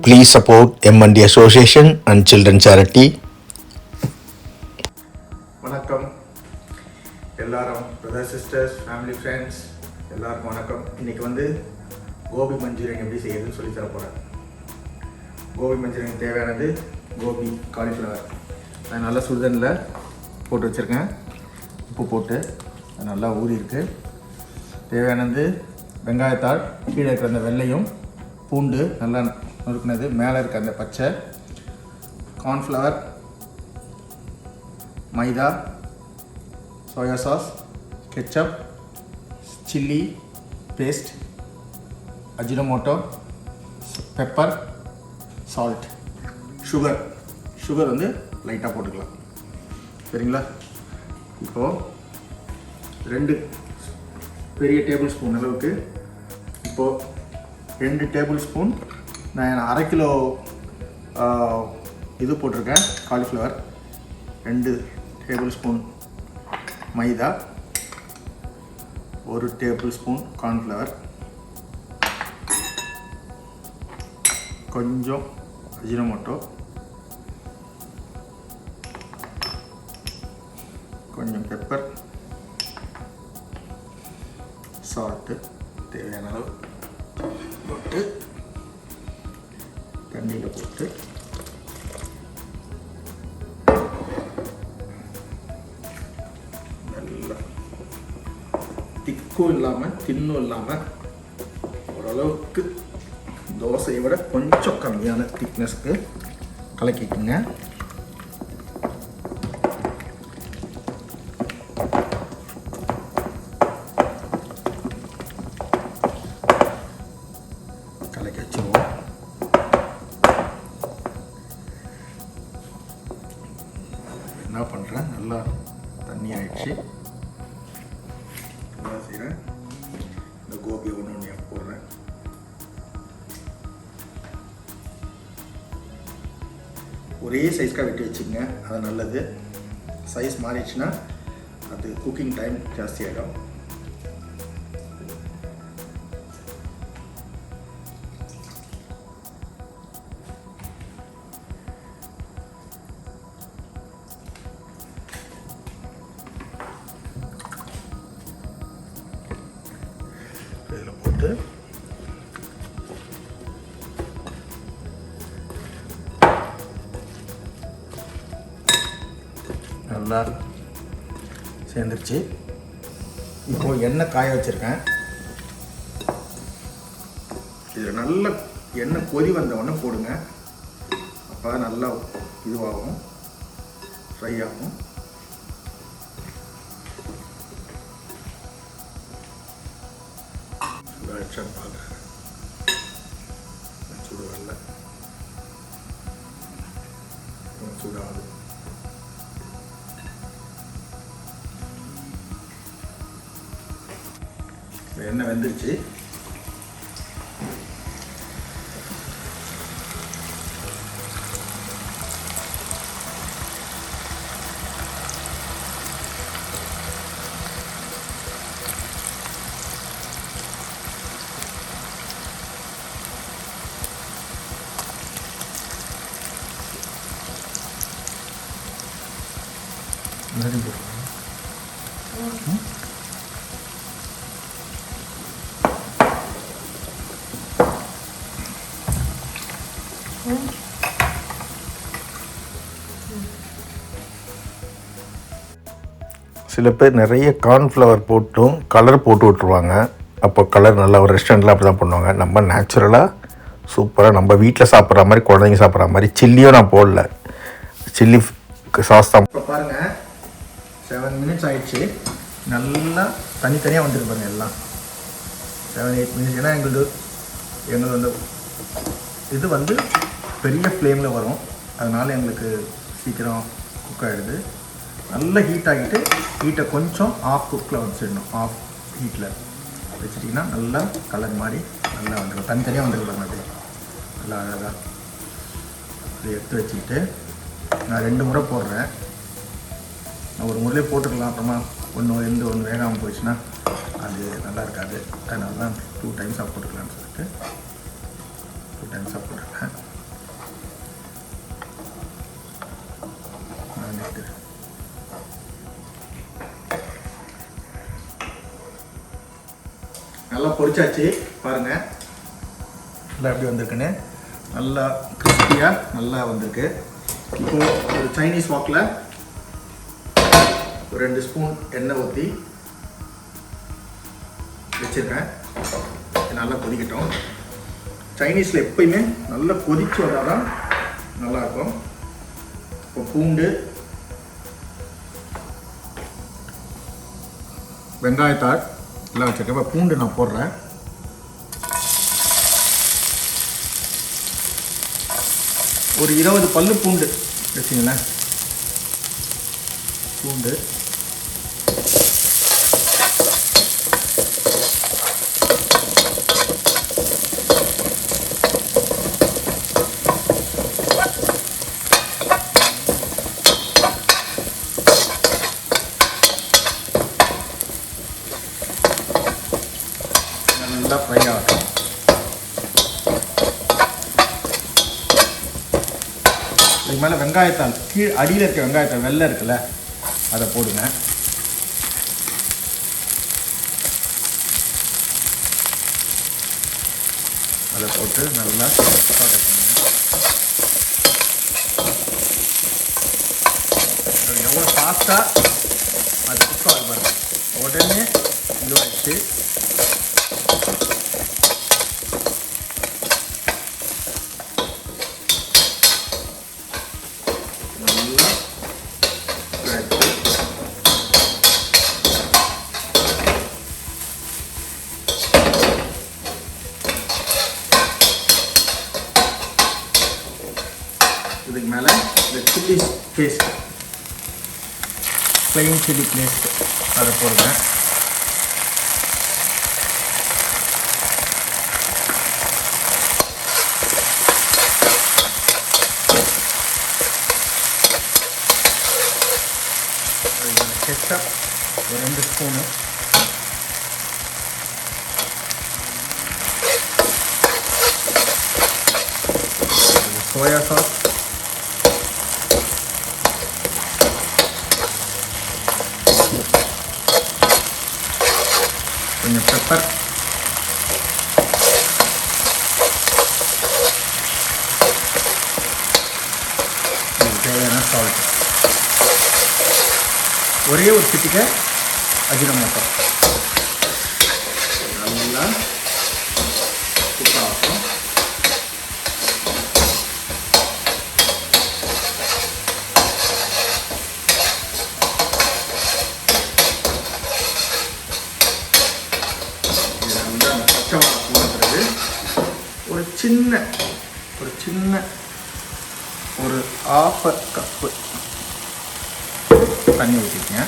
Please support M&D Association and Children Charity. வணக்கம் எல்லாரும் brothers sisters family friends எல்லாருக்கும் வணக்கம். இன்றைக்கி வந்து கோபி மஞ்சூரியன் எப்படி செய்யறதுன்னு சொல்லி தர போகிறேன். கோபி மஞ்சூரியன் தேவையானது கோபி காலிஃப்ளவர். நான் நல்லா சுடுதண்ணில் போட்டு வச்சுருக்கேன். உப்பு போட்டு அது நல்லா ஊறி இருக்குது. தேவையானது வெங்காயத்தாள், கீழே இருக்கிற அந்த வெள்ளையும் பூண்டு நல்லா நறுக்குனது, மேலே இருக்க அந்த பச்சை, கார்ன்ஃப்ளவர், மைதா, soya sauce, ketchup, chilli paste, Ajinomoto, pepper, salt, sugar வந்து லைட்டாக போட்டுக்கலாம். சரிங்களா? இப்போது 2 பெரிய டேபிள் ஸ்பூன் அளவுக்கு, இப்போது 2 டேபிள் ஸ்பூன் நான் 1/2 கிலோ இது போட்டிருக்கேன் காலிஃப்ளவர். 2 டேபிள் ஸ்பூன் மைதா, 1 டேபிள் ஸ்பூன் கார்ன்ஃப்ளவர், கொஞ்சம் அஜினோமோட்டோ, கொஞ்சம் பெப்பர், சால்ட்டு தேவையான அளவு போட்டு தண்ணியில் போட்டு நல்லா திக்கும் இல்லாமல் தின்னும் இல்லாமல் ஓரளவுக்கு தோசையை விட கொஞ்சம் கம்மியான திக்னஸ்க்கு கலக்கிக்குங்க. கலக்கி வச்சுருவோம். என்ன பண்ணுறேன், நல்லா தண்ணி ஆயிடுச்சு. என்ன செய்கிறேன், இந்த கோபி ஒன்று போடுறேன். ஒரே சைஸ்க்காக வெட்டி வச்சுக்கங்க, அது நல்லது. சைஸ் மாறிடுச்சுன்னா அது குக்கிங் டைம் ஜாஸ்தி ஆகிடும். இதில் போட்டு நல்லா சேர்ந்துருச்சு. இப்போது எண்ணெய் காய வச்சுருக்கேன். இதில் நல்ல எண்ணெய் கொதி வந்த உடனே போடுங்க. அப்போ நல்லா இதுவாகும், ஃப்ரை ஆகும். பார்க்குறேன் சுடு வரல, சூடாகுது. எண்ணெய் வெந்துருச்சு. சில பேர் நிறைய கார்ன்ஃப்ளவர் போட்டும் கலர் போட்டு விட்ருவாங்க. அப்போ கலர் நல்லா ஒரு ரெஸ்டாரண்ட்டில் அப்படி தான் பண்ணுவாங்க. நம்ம நேச்சுரலாக சூப்பராக நம்ம வீட்டில் சாப்பிட்ற மாதிரி, குழந்தைங்க சாப்பிட்ற மாதிரி. சில்லியும் நான் போடல, சில்லி சாஸ் தான். இப்போ பாருங்கள், 7 மினிட்ஸ் ஆகிடுச்சு. நல்லா தனித்தனியாக வந்துருக்கு பாருங்கள் எல்லாம். 7-8 மினிட்ஸ். ஏன்னா எங்களுக்கு வந்து இது வந்து பெரிய ஃப்ளேமில் வரும், அதனால் எங்களுக்கு சீக்கிரம் குக் ஆகிடுது. நல்லா ஹீட் ஆகிட்டு ஹீட்டை கொஞ்சம் ஆஃப் குக்கில் வச்சிடணும். ஆஃப் ஹீட்டில் வச்சிட்டிங்கன்னா நல்லா கலர் மாதிரி நல்லா வந்துடும். தனித்தனியாக வந்துருக்கு பாருங்கள். நல்லா அழகாக அதை எடுத்து வச்சுக்கிட்டு நான் 2 முறை போடுறேன். நான் ஒரு முறையிலே போட்டுக்கலாம், அப்புறமா ஒன்று வேகாமல் போயிடுச்சுன்னா அது நல்லா இருக்காது. அதனால தான் 2 டைம்ஸாக போட்டுக்கலான்னு சொல்லிட்டு 2 டைம்ஸாக போட்டுருக்கேன். வந்துட்டு நல்லா பொரிச்சாச்சு பாருங்கள். நல்லா எப்படி வந்திருக்குன்னு நல்லா கிறிஸ்பியாக நல்லா வந்திருக்கு. இப்போது ஒரு சைனீஸ் வாக்கில் ஒரு 2 ஸ்பூன் எண்ணெய் ஊற்றி வச்சுருக்கேன். நல்லா கொதிக்கட்டும். சைனீஸில் எப்பயுமே நல்லா கொதிச்சு வந்தால் தான் நல்லாயிருக்கும். இப்போ பூண்டு, வெங்காயத்தாள் எல்லாம் வச்சுருக்கேன். இப்போ பூண்டு நான் போடுறேன். ஒரு 20 பல்லு பூண்டு வச்சுங்களேன். பூண்டு நல்லா ஃப்ரை ஆகட்டும். இதுக்கு மேலே வெங்காயத்தாள் அடியில் இருக்க வெங்காயத்தாள் வெள்ளை இருக்குல்ல அதை போடுங்க. அதை போட்டு நல்லா சாட்டை பண்ணுங்க. அது எவ்வளோ ஃபாஸ்ட்டாக அது குக் ஆக பாருங்க. உடனே இது வச்சு இதுக்கு மேலே இந்த chilli paste, plain chilli paste அதை போடுங்க. ketchup ஒரு 2 ஸ்பூனு, சோயா சாஸ், கொஞ்சம் பெப்பர், தேவையான சால்ட், ஒரே ஒரு சிட்டிக்கை அஜினோமோட்டோ. நல்லா குக் ஆகும். ஒரு சின்ன ஒரு 1/2 கப்பு தண்ணி ஊற்றிக்கங்க.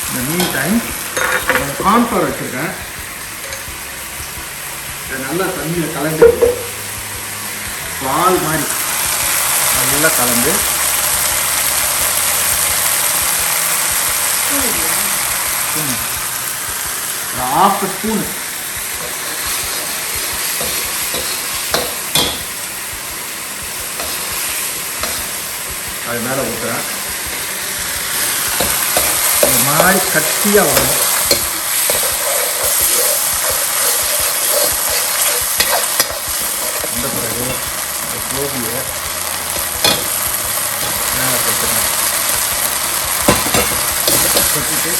இந்த மீன் டைம் கார்ன்ஃப்ளவர் வச்சுருக்கேன். இதை நல்லா தண்ணியில் கலந்து பால் மாதிரி நல்லா கலந்து ஒரு 1/2 ஸ்பூனு அது மேலே ஊற்றுறேன். ஒரு மாதிரி கட்டியாக வரும். அந்த பிறகு இந்த கோபியை மேலே கொட்டுறேன். கொட்டிட்டு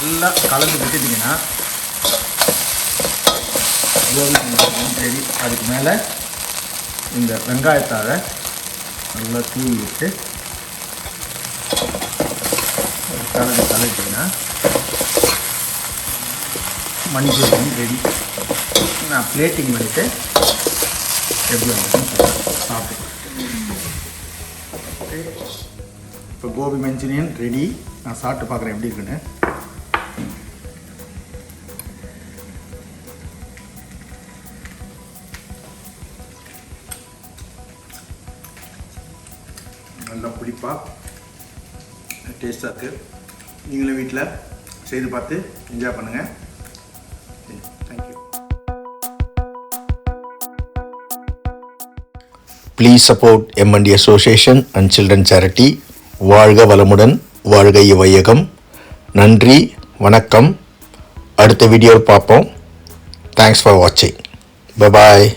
நல்லா கலந்து விட்டுட்டிங்கன்னா கோபி மஞ்சூரியன் ரெடி. அதுக்கு மேலே இந்த வெங்காயத்தாழை நல்லா தூவி விட்டு கலந்துட்டிங்கன்னா மஞ்சூரியன் ரெடி. நான் பிளேட்டிங் பண்ணிவிட்டு எப்படி வந்து சாப்பிட்டு ஓகே, இப்போ கோபி மஞ்சூரியன் ரெடி. நான் சாப்பிட்டு பார்க்குறேன் எப்படி இருக்குன்னு. நல்லா புளிப்பாக டேஸ்ட்டாக இருக்குது. நீங்களும் வீட்டில் செய்து பார்த்து என்ஜாய் பண்ணுங்கள். Thank you. Please support M&D association and children charity. வாழ்க வளமுடன், வாழ்க வையகம். நன்றி, வணக்கம். அடுத்த வீடியோவில் பார்ப்போம். தேங்க்ஸ் ஃபார் வாட்சிங். Bye bye.